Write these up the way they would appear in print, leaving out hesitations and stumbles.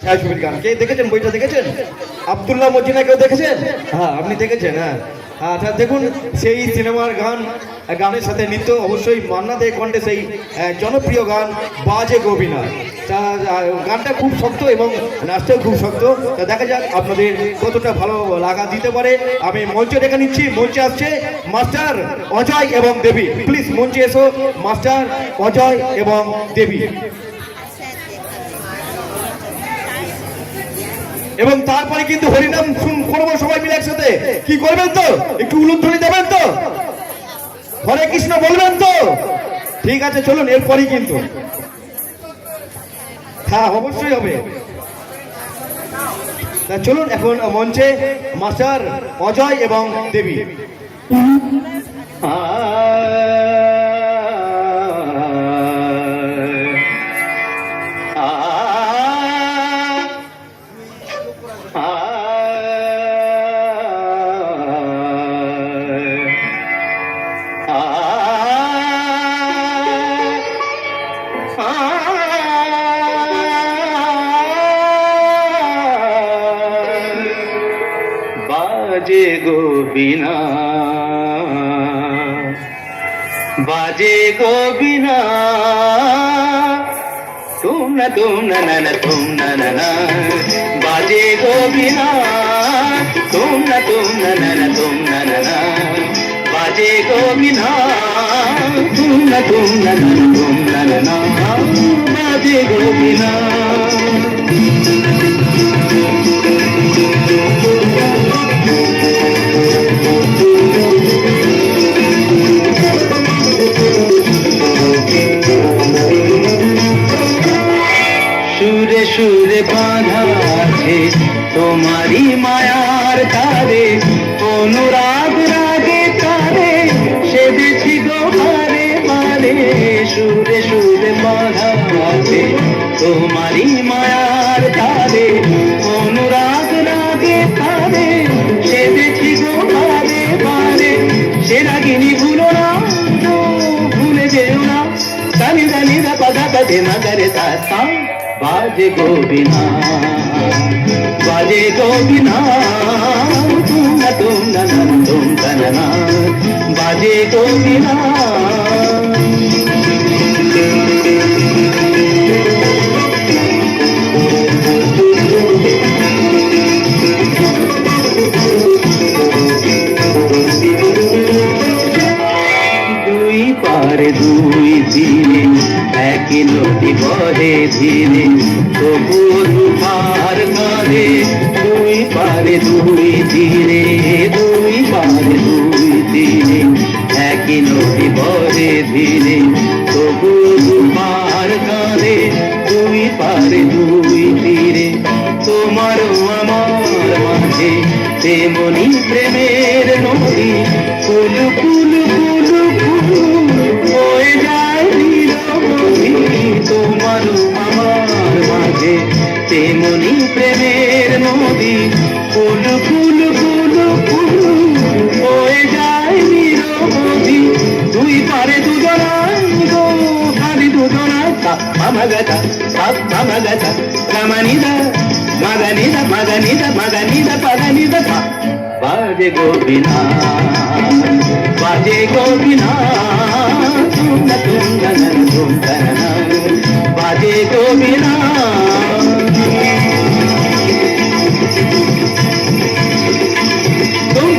ছায়াছবির গান কে দেখেছেন? বইটা দেখেছেন? আব্দুল্লাহ মজিনা কেউ দেখেছেন? হ্যাঁ, আপনি দেখেছেন। হ্যাঁ, আচ্ছা, দেখুন সেই সিনেমার গানের সাথে নৃত্য অবশ্যই মান্না দে কণ্ঠে সেই জনপ্রিয় গান বাজে গোবিনা। তা গানটা খুব শক্ত এবং নাচটাও খুব শক্ত। তা দেখা যাক আপনাদের কতটা ভালো লাগা দিতে পারে। আমি মঞ্চে ডেকে নিচ্ছি। মঞ্চে আসছে মাস্টার অজয় এবং দেবী। প্লিজ মঞ্চে এসো মাস্টার অজয় এবং দেবী। এবং তারপরে কিন্তু হরিনাম করবো সবাই মিলে একসাথে। কি করবেন তো? একটু উলুধ্বনি দেবেন তো? হরে কৃষ্ণ বলবেন তো? ঠিক আছে, চলুন এরপরই কিন্তু। হ্যাঁ, অবশ্যই হবে। তা চলুন এখন মঞ্চে মাস্টার অজয় এবং দেবী। बाजे गोबिना बाजे गोबिना तुम न तुम न बाजे गोबिना तुम न तुम न बाजे गोबिना तुम न तुम न बाजे गोबिना। সুরে সুরে বাঁধা আছে তোমারি মায়ার তারে, অনুরাগ রাগে তারে সেদেছি গো বারে বারে। সুরে সুরে বাঁধা আছে তোমারি মায়ার তারে, অনুরাগ রাগে তারে সেদেছি গো বারে বারে। সে রাগিনী ভুলো না, ভুলে যেও না, দানি দানি দা পাধা পাধে না করে তা। बाजे गोबिना बाजे गोबिना तुम न बाजे गोबिना। দুই পারে দুই দিনে একই নদী বহে ধীরে, তবুও দুপার কাঁধে। দুই পারে দুই দিনে, দুই পারে দুই দিনে একই নদী বহে ধীরে, তবুও দুপার কাঁধে। দুই পারে দুই তীরে তোমারও আমার মাঝে তেমনি প্রেমের নদী। কুলু কুলু কুলু কুলু হয়ে যায় নিরবধি, তোমারও আমার মাঝে তেমনি প্রেমের নদী। কুলু কুলু কুলু কুলু হয়ে যায় নিরবধি। দুই পারে দুজনায় গো খালি দুজনায়। মামাগাতা মামাগাতা রামানিদা মাগানিদা মাগানিদা মাগানিদা পাগানিদা। बाजे गोबिना बाजे गोबिना तुम न बाजे गोबिना। तुम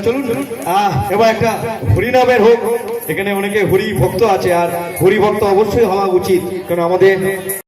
চলুন এবার একটা হরিনামের হোক। এখানে অনেকে হরি ভক্ত আছে, আর হরি ভক্ত অবশ্যই হওয়া উচিত, কারণ আমাদের